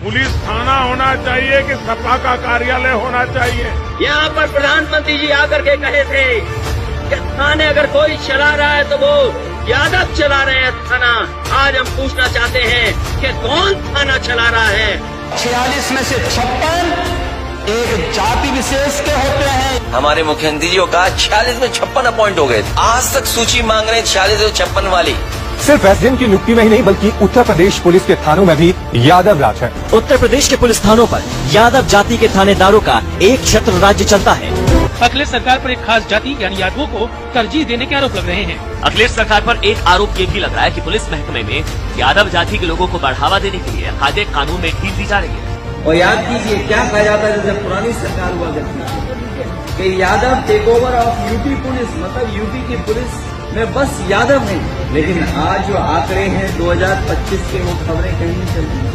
Police थाना होना चाहिए कि सपा का कार्यालय होना चाहिए? यहाँ पर प्रधानमंत्री जी आकर के कहे थे कि थाने अगर कोई चला रहा है तो वो यादव चला रहे हैं थाना। आज हम पूछना चाहते हैं कि कौन थाना चला रहा है? 46 में से 56 एक जाति विशेष के होते हैं। हमारे मुख्यमंत्री जी का 46 में 56 अपॉइंट हो गए। आज तक सूची मांग रहे हैं 46 और 56 वाली। सिर्फ एसडीएम की नियुक्ति में ही नहीं बल्कि उत्तर प्रदेश पुलिस के थानों में भी यादव राज है। उत्तर प्रदेश के पुलिस थानों पर यादव जाति के थानेदारों का एक छत्र राज्य चलता है। अखिलेश सरकार पर एक खास जाति यानी यादवों को तरजीह देने के आरोप लग रहे हैं। अखिलेश सरकार पर एक आरोप ये भी लग रहा है कि पुलिस महकमे में यादव जाति के लोगों को बढ़ावा देने के लिए कायदे कानून में ढील दी जा रही है। और याद कीजिए क्या कहा जाता है जैसे पुरानी सरकार हुआ करती कि Yadav take over of UP police, मतलब यूपी की पुलिस में बस यादव हैं। लेकिन आज जो आंकड़े हैं 2025 के, वो खबरें कहीं नहीं चल रही।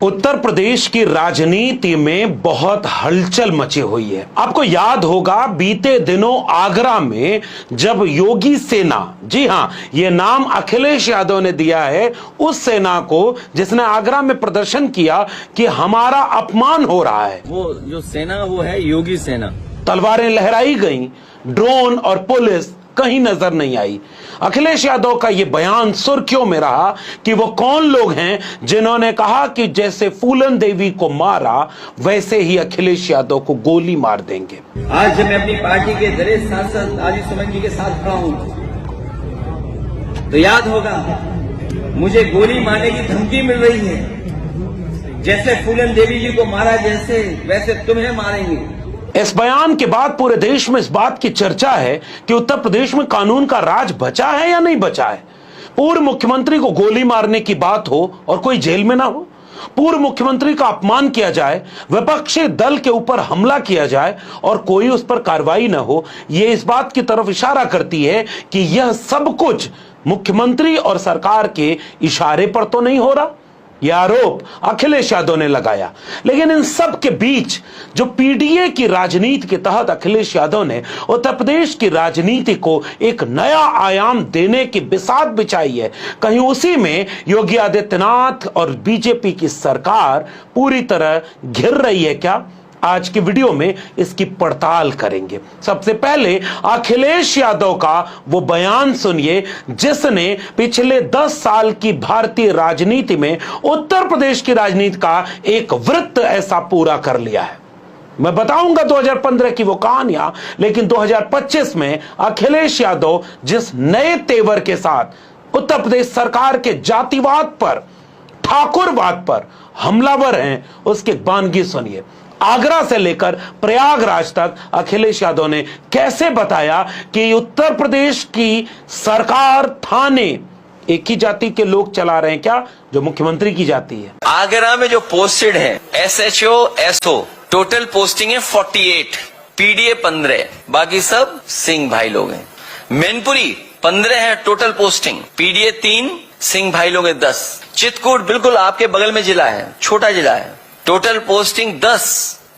उत्तर प्रदेश की राजनीति में बहुत हलचल मची हुई है। आपको याद होगा बीते दिनों आगरा में जब योगी सेना, जी हां, ये नाम अखिलेश यादव ने दिया है उस सेना को जिसने आगरा में प्रदर्शन किया कि हमारा अपमान हो रहा है। वो जो सेना वो है योगी सेना। तलवारें लहराई गईं, ड्रोन और पुलिस कहीं नजर नहीं आई। अखिलेश यादव का यह बयान सुर्खियों में रहा कि वो कौन लोग हैं जिन्होंने कहा कि जैसे फूलन देवी को मारा वैसे ही अखिलेश यादव को गोली मार देंगे। आज जब मैं अपनी पार्टी के दलित सांसद आजी सुमन जी के साथ खड़ा हूं तो याद होगा मुझे गोली मारने की धमकी मिल रही है। जैसे फूलन देवी जी को मारा जैसे वैसे तुम्हें मारेंगे। इस बयान के बाद पूरे देश में इस बात की चर्चा है कि उत्तर प्रदेश में कानून का राज बचा है या नहीं बचा है। पूर्व मुख्यमंत्री को गोली मारने की बात हो और कोई जेल में ना हो, पूर्व मुख्यमंत्री का अपमान किया जाए, विपक्षी दल के ऊपर हमला किया जाए और कोई उस पर कार्रवाई ना हो, यह इस बात की तरफ इशारा करती है कि यह सब कुछ मुख्यमंत्री और सरकार के इशारे पर तो नहीं हो रहा। यह आरोप अखिलेश यादव ने लगाया। लेकिन इन सब के बीच जो पीडीए की राजनीति के तहत अखिलेश यादव ने उत्तर प्रदेश की राजनीति को एक नया आयाम देने की बिसात बिछाई है, कहीं उसी में योगी आदित्यनाथ और बीजेपी की सरकार पूरी तरह घिर रही है क्या? आज की वीडियो में इसकी पड़ताल करेंगे। सबसे पहले अखिलेश यादव का वो बयान सुनिए जिसने पिछले 10 साल की भारतीय राजनीति में उत्तर प्रदेश की राजनीति का एक वृत्त ऐसा पूरा कर लिया है। मैं बताऊंगा 2015 की वो कहानियां, लेकिन 2025 में अखिलेश यादव जिस नए तेवर के साथ उत्तर प्रदेश सरकार के जातिवाद पर, ठाकुरवाद पर हमलावर हैं, उसके बानगी सुनिए। आगरा से लेकर प्रयागराज तक अखिलेश यादव ने कैसे बताया कि उत्तर प्रदेश की सरकार, थाने एक ही जाति के लोग चला रहे हैं क्या, जो मुख्यमंत्री की जाति है। आगरा में जो पोस्टेड है SHO SO टोटल पोस्टिंग है 48, पीडीए 15, बाकी सब सिंह भाई लोग हैं। मैनपुरी 15 है टोटल पोस्टिंग, पीडीए 3, सिंह भाई लोग हैं 10। चित्रकूट बिल्कुल आपके बगल में जिला है, छोटा जिला है, टोटल पोस्टिंग 10,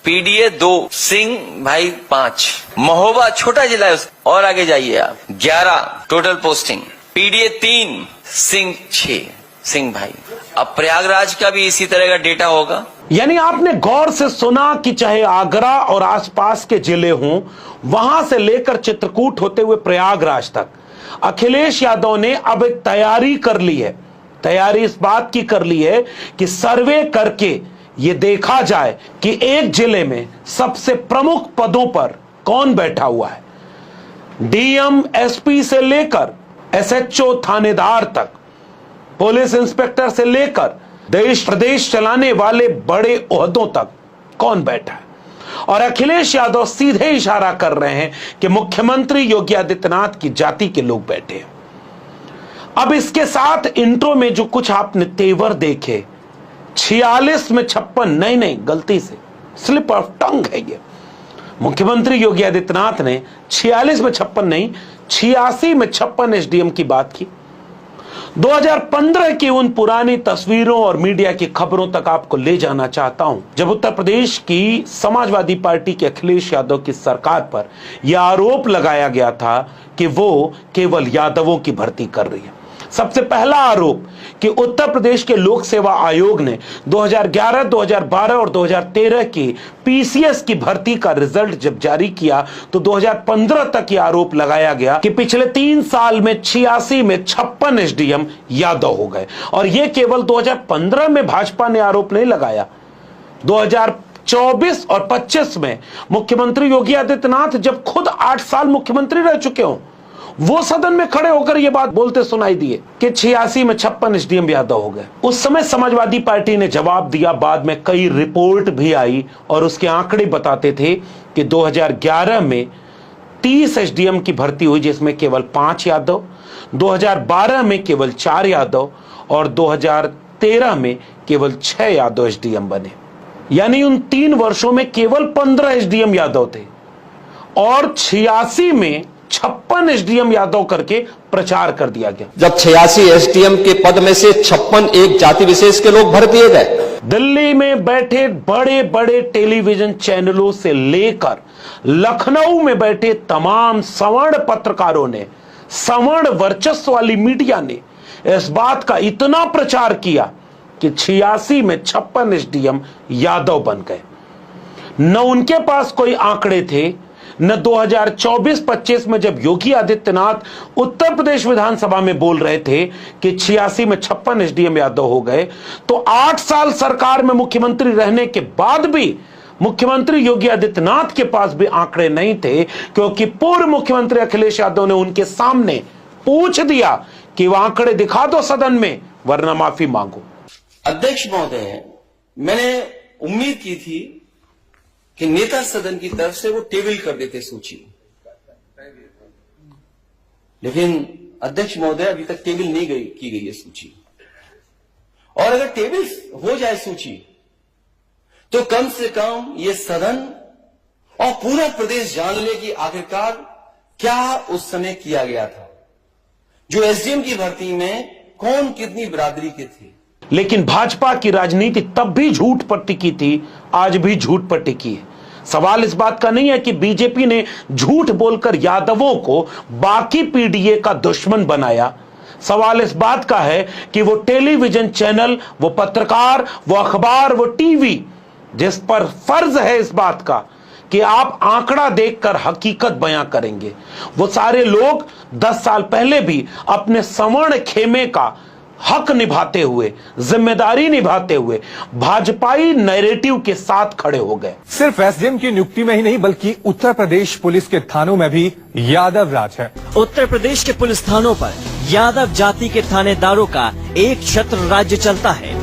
पीडीए 2, सिंह भाई 5। महोबा छोटा जिला है और आगे जाइए आप, 11 total posting, PDA 3, Singh 6, Singh भाई। अब प्रयागराज का भी इसी तरह का डेटा होगा। यानी आपने गौर से सुना कि चाहे आगरा और आसपास के जिले हों, वहां से लेकर चित्रकूट होते हुए प्रयागराज तक अखिलेश यादव ने अब एक तैयारी कर ली है। तैयारी इस बात की कर ली है कि सर्वे करके ये देखा जाए कि एक जिले में सबसे प्रमुख पदों पर कौन बैठा हुआ है। डीएम एसपी से लेकर एसएचओ थानेदार तक, पुलिस इंस्पेक्टर से लेकर देश प्रदेश चलाने वाले बड़े ओहदों तक कौन बैठा है। और अखिलेश यादव सीधे इशारा कर रहे हैं कि मुख्यमंत्री योगी आदित्यनाथ की जाति के लोग बैठे हैं। अब इसके साथ इंट्रो में जो कुछ आपने तेवर देखे, 46 में 56, नहीं गलती से स्लिप ऑफ टंग है ये। मुख्यमंत्री योगी आदित्यनाथ ने 46 में 56 नहीं, 86 में 56 एसडीएम की बात की। 2015 की उन पुरानी तस्वीरों और मीडिया की खबरों तक आपको ले जाना चाहता हूं, जब उत्तर प्रदेश की समाजवादी पार्टी के अखिलेश यादव की सरकार पर यह आरोप लगाया गया था कि वो केवल यादवों की भर्ती कर रही है। सबसे पहला आरोप कि उत्तर प्रदेश के लोक सेवा आयोग ने 2011, 2012 और 2013 की पीसीएस की भर्ती का रिजल्ट जब जारी किया तो 2015 तक यह आरोप लगाया गया कि पिछले 3 साल में 86 में 56 एसडीएम यादव हो गए। और यह केवल 2015 में भाजपा ने आरोप नहीं लगाया, 2024 और 25 में मुख्यमंत्री योगी आदित्यनाथ जब खुद 8 साल मुख्यमंत्री रह चुके हों, वो सदन में खड़े होकर यह बात बोलते सुनाई दिए कि 86 में 56 एसडीएम यादव हो गए। उस समय समाजवादी पार्टी ने जवाब दिया, बाद में कई रिपोर्ट भी आई और उसके आंकड़े बताते थे कि 2011 में 30 एसडीएम की भर्ती हुई जिसमें केवल 5 यादव, 2012 में केवल 4 यादव और 2013 में केवल 6 यादव एसडीएम बने। यानी उन 3 वर्षों में केवल 15 एसडीएम यादव थे और 86 में 56 एसडीएम यादव करके प्रचार कर दिया गया। जब 86 एसडीएम के पद में से 56 एक जाति विशेष के लोग भर दिए गए। दिल्ली में बैठे बड़े बड़े टेलीविजन चैनलों से लेकर लखनऊ में बैठे तमाम सवर्ण पत्रकारों ने, सवर्ण वर्चस्व वाली मीडिया ने इस बात का इतना प्रचार किया कि 86 में 56 एसडीएम यादव बन गए। न उनके पास कोई आंकड़े थे, न 2024-25 में जब योगी आदित्यनाथ उत्तर प्रदेश विधानसभा में बोल रहे थे कि 86 में 56 एसडीएम यादव हो गए, तो 8 साल सरकार में मुख्यमंत्री रहने के बाद भी मुख्यमंत्री योगी आदित्यनाथ के पास भी आंकड़े नहीं थे, क्योंकि पूर्व मुख्यमंत्री अखिलेश यादव ने उनके सामने पूछ दिया कि वह आंकड़े दिखा दो सदन में, वरना माफी मांगो। अध्यक्ष महोदय, मैंने उम्मीद की थी कि नेता सदन की तरफ से वो टेबल कर देते सूची, लेकिन अध्यक्ष महोदय अभी तक टेबल नहीं की गई है सूची। और अगर टेबल हो जाए सूची तो कम से कम ये सदन और पूरा प्रदेश जान ले कि आखिरकार क्या उस समय किया गया था, जो एसडीएम की भर्ती में कौन कितनी बिरादरी के थे। लेकिन भाजपा की राजनीति तब भी झूठ पर टिकी थी, आज भी झूठ पर टिकी है। सवाल इस बात का नहीं है कि बीजेपी ने झूठ बोलकर यादवों को बाकी पीडीए का दुश्मन बनाया। सवाल इस बात का है कि वो टेलीविजन चैनल, वो पत्रकार, वो अखबार, वो टीवी, जिस पर फर्ज है इस बात का कि आप आंकड़ा देखकर हकीकत बयां करेंगे, वो सारे लोग 10 साल पहले भी अपने सवर्ण खेमे का हक निभाते हुए, जिम्मेदारी निभाते हुए भाजपाई नैरेटिव के साथ खड़े हो गए। सिर्फ एसडीएम की नियुक्ति में ही नहीं बल्कि उत्तर प्रदेश पुलिस के थानों में भी यादव राज है। उत्तर प्रदेश के पुलिस थानों पर यादव जाति के थानेदारों का एक छत्र राज्य चलता है।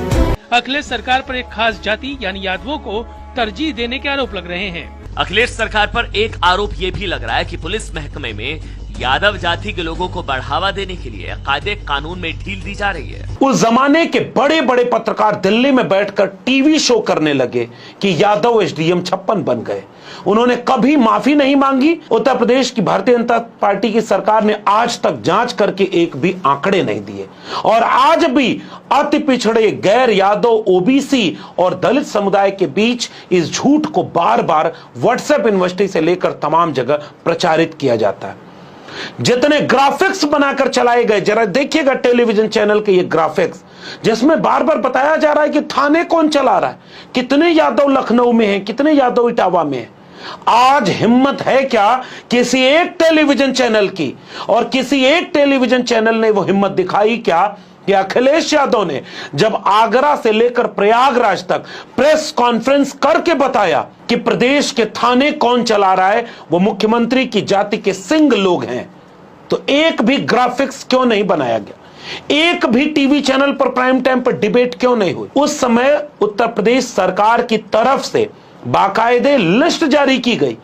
अखिलेश सरकार पर एक खास जाति यानी यादवों को तरजीह देने के आरोप लग रहे हैं। अखिलेश सरकार पर एक आरोप ये भी लग रहा है कि पुलिस महकमे में यादव जाति के लोगों को बढ़ावा देने के लिए कायदे कानून में ढील दी जा रही है। उस जमाने के बड़े बड़े पत्रकार दिल्ली में बैठकर टीवी शो करने लगे कि यादव एसडीएम 56 बन गए। उन्होंने कभी माफी नहीं मांगी। उत्तर प्रदेश की भारतीय जनता पार्टी की सरकार ने आज तक जांच करके एक भी आंकड़े नहीं दिए और आज भी अति पिछड़े, गैर यादव, ओबीसी और दलित समुदाय के बीच इस झूठ को बार बार व्हाट्सएप यूनिवर्सिटी से लेकर तमाम जगह प्रचारित किया जाता है। जितने ग्राफिक्स बनाकर चलाए गए, जरा देखिएगा टेलीविजन चैनल के ये ग्राफिक्स, जिसमें बार बार बताया जा रहा है कि थाने कौन चला रहा है, कितने यादव लखनऊ में हैं, कितने यादव इटावा में हैं। आज हिम्मत है क्या किसी एक टेलीविजन चैनल की, और किसी एक टेलीविजन चैनल ने वो हिम्मत दिखाई क्या कि अखिलेश यादव ने जब आगरा से लेकर प्रयागराज तक प्रेस कॉन्फ्रेंस करके बताया कि प्रदेश के थाने कौन चला रहा है, वो मुख्यमंत्री की जाति के सिंह लोग हैं, तो एक भी ग्राफिक्स क्यों नहीं बनाया गया? एक भी टीवी चैनल पर प्राइम टाइम पर डिबेट क्यों नहीं हुई? उस समय उत्तर प्रदेश सरकार की तरफ से बाकायदे लिस्ट जारी की गई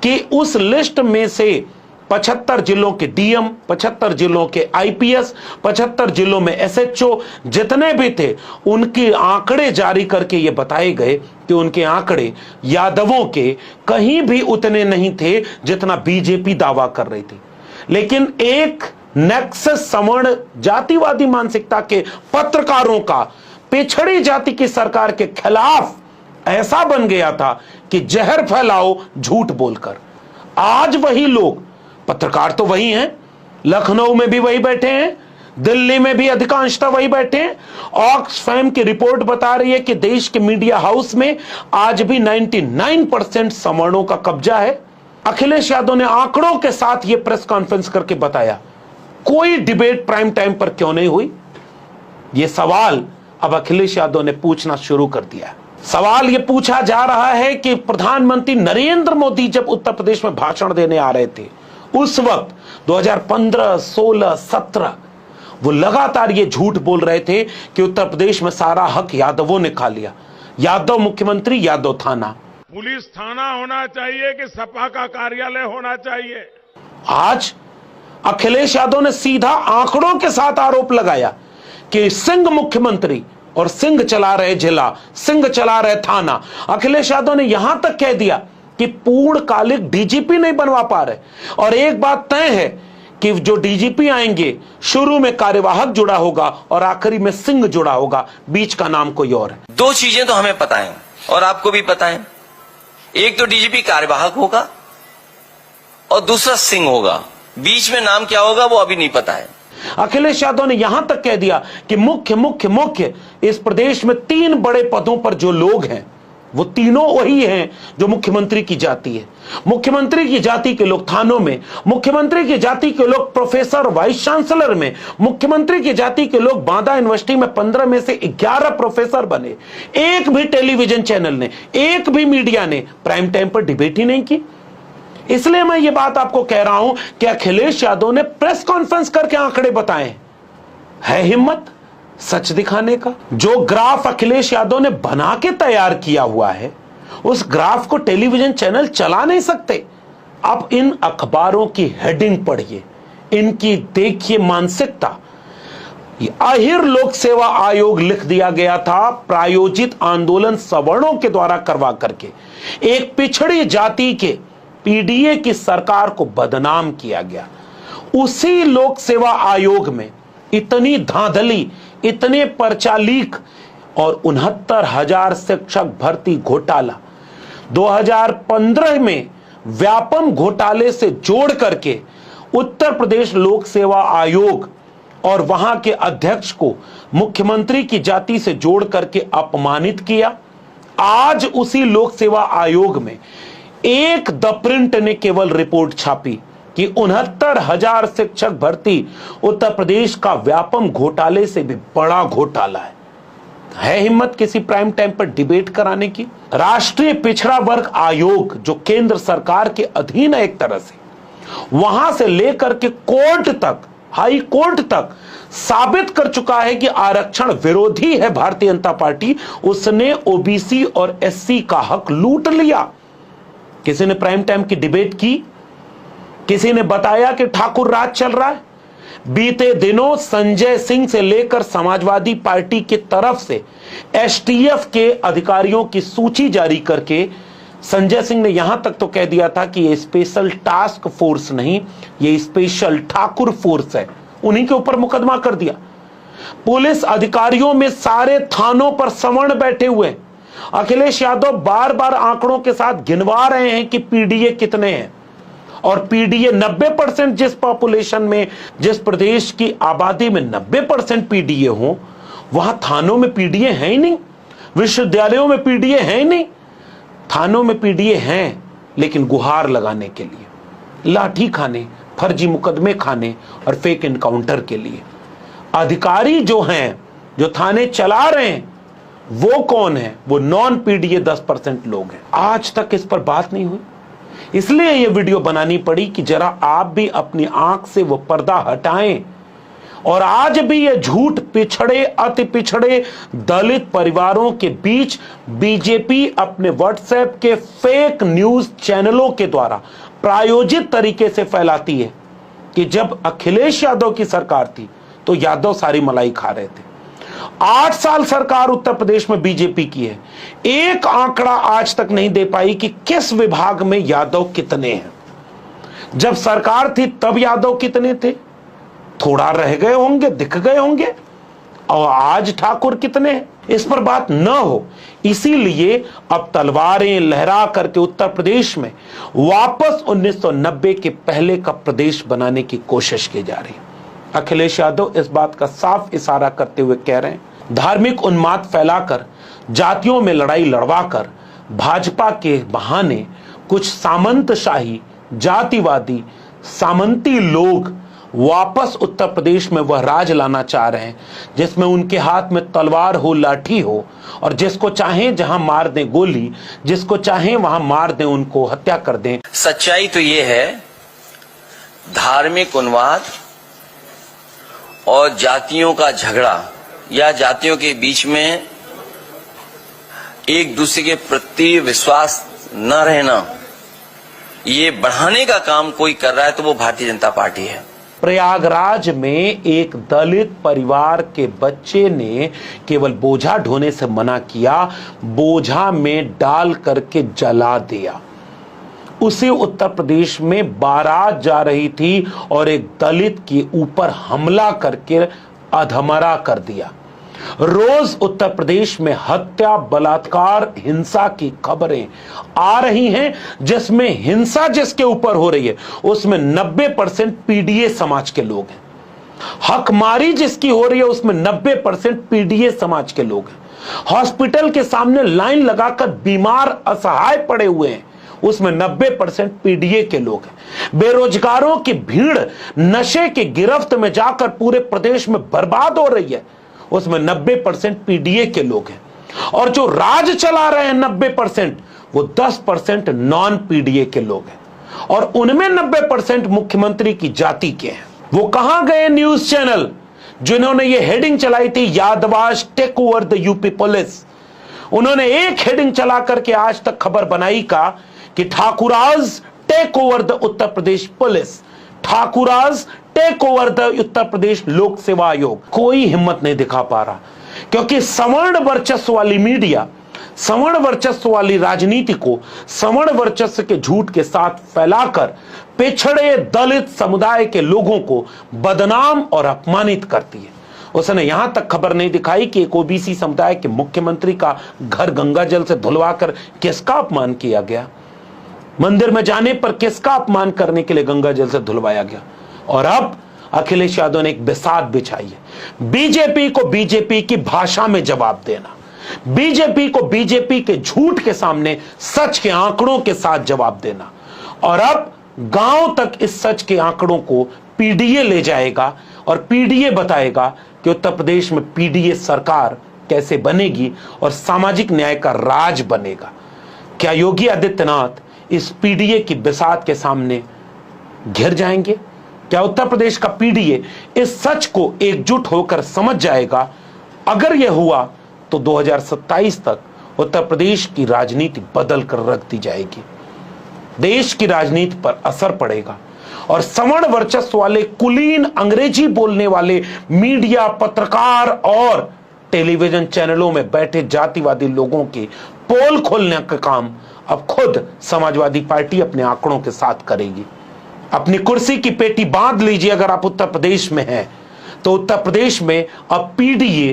कि उस लिस्ट में से 75 जिलों के डीएम, 75 जिलों के आईपीएस, 75 जिलों में एसएचओ जितने भी थे, उनके आंकड़े जारी करके ये बताए गए कि उनके आंकड़े यादवों के कहीं भी उतने नहीं थे जितना बीजेपी दावा कर रही थी। लेकिन एक नेक्सस सवर्ण जातिवादी मानसिकता के पत्रकारों का पिछड़ी जाति की सरकार के खिलाफ ऐसा बन गया था कि जहर फैलाओ झूठ बोलकर। आज वही लोग, पत्रकार तो वही हैं, लखनऊ में भी वही बैठे हैं, दिल्ली में भी अधिकांशतः वही बैठे हैं। ऑक्सफैम की रिपोर्ट बता रही है कि देश के मीडिया हाउस में आज भी 99% सवर्णों का कब्जा है। अखिलेश यादव ने आंकड़ों के साथ यह प्रेस कॉन्फ्रेंस करके बताया कोई डिबेट प्राइम टाइम पर क्यों नहीं हुई। यह सवाल अब अखिलेश यादव ने पूछना शुरू कर दिया है। सवाल यह पूछा जा रहा है कि प्रधानमंत्री नरेंद्र मोदी जब उत्तर प्रदेश में भाषण देने आ रहे थे, उस वक्त 2015, 16, 17 वो लगातार ये झूठ बोल रहे थे कि उत्तर प्रदेश में सारा हक यादवों ने खा लिया। यादव मुख्यमंत्री, यादव थाना। पुलिस थाना होना चाहिए कि सपा का कार्यालय होना चाहिए। आज अखिलेश यादव ने सीधा आंकड़ों के साथ आरोप लगाया कि सिंह मुख्यमंत्री और सिंह चला रहे जिला, सिंह चला रहे थाना। अखिलेश यादव ने यहां तक कह दिया कि पूर्णकालिक डीजीपी नहीं बनवा पा रहे। और एक बात तय है कि जो डीजीपी आएंगे, शुरू में कार्यवाहक जुड़ा होगा और आखिरी में सिंह जुड़ा होगा, बीच का नाम कोई और है। दो चीजें तो हमें पता है और आपको भी पता है, एक तो डीजीपी कार्यवाहक होगा और दूसरा सिंह होगा। बीच में नाम क्या होगा वो अभी नहीं पता है। अखिलेश यादव ने यहां तक कह दिया कि मुख्य इस प्रदेश में 3 बड़े पदों पर जो लोग हैं वो तीनों वही हैं जो मुख्यमंत्री की जाति है। मुख्यमंत्री की जाति के लोग थानों में, मुख्यमंत्री की जाति के लोग प्रोफेसर वाइस चांसलर में, मुख्यमंत्री की जाति के लोग बांदा यूनिवर्सिटी में 15 में से 11 प्रोफेसर बने। एक भी टेलीविजन चैनल ने, एक भी मीडिया ने प्राइम टाइम पर डिबेट ही नहीं की। इसलिए मैं ये बात आपको कह रहा हूं कि अखिलेश यादव ने प्रेस कॉन्फ्रेंस करके आंकड़े बताए। है हिम्मत सच दिखाने का? जो ग्राफ अखिलेश यादव ने बना के तैयार किया हुआ है, उस ग्राफ को टेलीविजन चैनल चला नहीं सकते। अब इन अखबारों की हेडिंग पढ़िए, इनकी देखिए मानसिकता। आहिर लोक सेवा आयोग लिख दिया गया था, प्रायोजित आंदोलन सवर्णों के द्वारा करवा करके एक पिछड़ी जाति के पीडीए की सरकार को बदनाम किया गया। उसी लोक सेवा आयोग में इतनी धांधली, इतने पर्चा लीक और 69,000 शिक्षक भर्ती घोटाला 2015 में व्यापम घोटाले से जोड़ करके उत्तर प्रदेश लोक सेवा आयोग और वहां के अध्यक्ष को मुख्यमंत्री की जाति से जोड़ करके अपमानित किया। आज उसी लोक सेवा आयोग में एक द प्रिंट ने केवल रिपोर्ट छापी कि 69,000 शिक्षक भर्ती उत्तर प्रदेश का व्यापम घोटाले से भी बड़ा घोटाला है हिम्मत किसी प्राइम टाइम पर डिबेट कराने की? राष्ट्रीय पिछड़ा वर्ग आयोग जो केंद्र सरकार के अधीन है एक तरह से, वहां से लेकर के कोर्ट तक, हाई कोर्ट तक साबित कर चुका है कि आरक्षण विरोधी है भारतीय जनता पार्टी। उसने ओबीसी और एससी का हक लूट लिया। किसी ने प्राइम टाइम की डिबेट की? किसी ने बताया कि ठाकुर राज चल रहा है? बीते दिनों संजय सिंह से लेकर समाजवादी पार्टी की तरफ से एसटीएफ के अधिकारियों की सूची जारी करके संजय सिंह ने यहां तक तो कह दिया था कि ये स्पेशल टास्क फोर्स नहीं, ये स्पेशल ठाकुर फोर्स है। उन्हीं के ऊपर मुकदमा कर दिया। पुलिस अधिकारियों में सारे थानों पर सवर्ण बैठे हुए। अखिलेश यादव बार बार आंकड़ों के साथ गिनवा रहे हैं कि पीडीए कितने हैं, और पीडीए 90% जिस पॉपुलेशन में, जिस प्रदेश की आबादी में 90% पीडीए हो, वहां थानों में पीडीए है ही नहीं, विश्वविद्यालयों में पीडीए है ही नहीं। थानों में पीडीए हैं लेकिन गुहार लगाने के लिए, लाठी खाने, फर्जी मुकदमे खाने और फेक एनकाउंटर के लिए। अधिकारी जो हैं, जो थाने चला रहे हैं, वो कौन है? वो नॉन पीडीए 10% लोग हैं। आज तक इस पर बात नहीं हुई, इसलिए यह वीडियो बनानी पड़ी कि जरा आप भी अपनी आंख से वो पर्दा हटाएं। और आज भी ये झूठ पिछड़े, अति पिछड़े दलित परिवारों के बीच बीजेपी अपने व्हाट्सएप के फेक न्यूज चैनलों के द्वारा प्रायोजित तरीके से फैलाती है कि जब अखिलेश यादव की सरकार थी तो यादव सारी मलाई खा रहे थे। 8 साल सरकार उत्तर प्रदेश में बीजेपी की है, एक आंकड़ा आज तक नहीं दे पाई कि किस विभाग में यादव कितने हैं। जब सरकार थी तब यादव कितने थे, थोड़ा रह गए होंगे, दिख गए होंगे, और आज ठाकुर कितने हैं इस पर बात न हो, इसीलिए अब तलवारें लहरा करके उत्तर प्रदेश में वापस 1990 के पहले का प्रदेश बनाने की कोशिश की जा रही है। अखिलेश यादव इस बात का साफ इशारा करते हुए कह रहे हैं, धार्मिक उन्माद फैलाकर, जातियों में लड़ाई लड़वाकर भाजपा के बहाने कुछ सामंतशाही, जातिवादी, सामंती लोग वापस उत्तर प्रदेश में वह राज लाना चाह रहे हैं जिसमें उनके हाथ में तलवार हो, लाठी हो, और जिसको चाहें जहां मार दें गोली, जिसको चाहें वहां मार दें, उनको हत्या कर दें। सच्चाई तो ये है, धार्मिक उन्माद और जातियों का झगड़ा या जातियों के बीच में एक दूसरे के प्रति विश्वास न रहना, ये बढ़ाने का काम कोई कर रहा है तो वो भारतीय जनता पार्टी है। प्रयागराज में एक दलित परिवार के बच्चे ने केवल बोझा ढोने से मना किया, बोझा में डाल करके जला दिया। उसे उत्तर प्रदेश में बारात जा रही थी और एक दलित के ऊपर हमला करके अधमरा कर दिया। रोज उत्तर प्रदेश में हत्या, बलात्कार, हिंसा की खबरें आ रही हैं, जिसमें हिंसा जिसके ऊपर हो रही है उसमें 90% पीडीए समाज के लोग हैं। हकमारी जिसकी हो रही है उसमें 90% पीडीए समाज के लोग हैं। हॉस्पिटल के सामने लाइन लगाकर बीमार असहाय पड़े हुए हैं, उसमें 90% पीडीए के लोग हैं। बेरोजगारों की भीड़ नशे की गिरफ्त में जाकर पूरे प्रदेश में बर्बाद हो रही है, उसमें 90% पीडीए के लोग हैं। और जो राज चला रहे हैं 90%, वो 10% नॉन पीडीए के लोग हैं, और उनमें 90% मुख्यमंत्री की जाति के हैं। वो कहां गए न्यूज चैनल जिन्होंने ये हेडिंग चलाई थी, Yadavs take over the UP police? उन्होंने एक हेडिंग चला करके आज तक खबर बनाई का कि ठाकुराज take over the Uttar Pradesh police, ठाकुराज take over the Uttar Pradesh Lok Seva आयोग। कोई हिम्मत नहीं दिखा पा रहा, क्योंकि सवर्ण वर्चस्व वाली मीडिया, सवर्ण वर्चस्व वाली राजनीति को सवर्ण वर्चस्व के झूठ के साथ फैलाकर पिछड़े दलित समुदाय के लोगों को बदनाम और अपमानित करती है। उसने यहां तक खबर नहीं दिखाई कि एक ओबीसी समुदाय के मुख्यमंत्री का घर गंगा जल से धुलवाकर किसका अपमान किया गया, मंदिर में जाने पर किसका अपमान करने के लिए गंगा जल से धुलवाया गया। और अब अखिलेश यादव ने एक बिसात बिछाई है, बीजेपी को बीजेपी की भाषा में जवाब देना, बीजेपी को बीजेपी के झूठ के सामने सच के आंकड़ों के साथ जवाब देना। और अब गांव तक इस सच के आंकड़ों को पीडीए ले जाएगा और पीडीए बताएगा कि उत्तर प्रदेश में पीडीए सरकार कैसे बनेगी और सामाजिक न्याय का राज बनेगा। क्या योगी आदित्यनाथ इस पीडीए की बिसात के सामने घिर जाएंगे? क्या उत्तर प्रदेश का पीडीए इस सच को एकजुट होकर समझ जाएगा? अगर यह हुआ तो 2027 तक उत्तर प्रदेश की राजनीति बदल कर रख दी जाएगी, देश की राजनीति पर असर पड़ेगा और सवर्ण वर्चस्व वाले कुलीन अंग्रेजी बोलने वाले मीडिया, पत्रकार और टेलीविजन चैनलों में बैठे जातिवादी लोगों के पोल खोलने का काम अब खुद समाजवादी पार्टी अपने आंकड़ों के साथ करेगी। अपनी कुर्सी की पेटी बांध लीजिए। अगर आप उत्तर प्रदेश में हैं तो उत्तर प्रदेश में अब पीडीए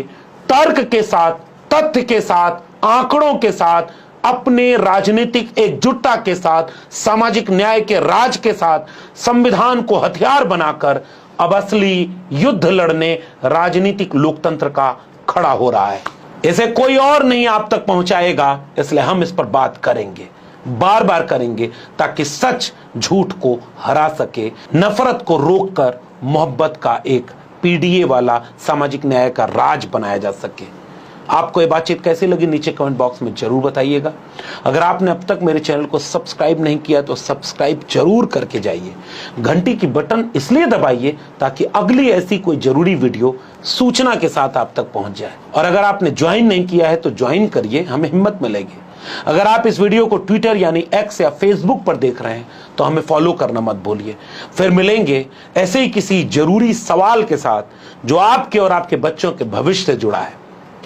तर्क के साथ, तथ्य के साथ, आंकड़ों के साथ, अपने राजनीतिक एकजुटता के साथ, सामाजिक न्याय के राज के साथ, संविधान को हथियार बनाकर अब असली युद्ध लड़ने राजनीतिक लोकतंत्र का खड़ा हो रहा है। इसे कोई और नहीं आप तक पहुंचाएगा, इसलिए हम इस पर बात करेंगे, बार बार करेंगे, ताकि सच झूठ को हरा सके, नफरत को रोककर मोहब्बत का एक पीडीए वाला सामाजिक न्याय का राज बनाया जा सके। आपको ये बातचीत कैसी लगी नीचे कमेंट बॉक्स में जरूर बताइएगा। अगर आपने अब तक मेरे चैनल को सब्सक्राइब नहीं किया तो सब्सक्राइब जरूर करके जाइए। घंटी की बटन इसलिए दबाइए ताकि अगली ऐसी कोई जरूरी वीडियो सूचना के साथ आप तक पहुंच जाए। और अगर आपने ज्वाइन नहीं किया है तो ज्वाइन करिए, हमें हिम्मत मिलेगी। अगर आप इस वीडियो को ट्विटर यानी एक्स या फेसबुक पर देख रहे हैं तो हमें फॉलो करना मत भूलिए। फिर मिलेंगे ऐसे ही किसी जरूरी सवाल के साथ जो आपके और आपके बच्चों के भविष्य से जुड़ा है।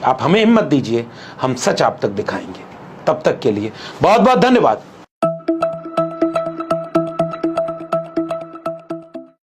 आप हमें हिम्मत दीजिए, हम सच आप तक दिखाएंगे। तब तक के लिए बहुत बहुत धन्यवाद।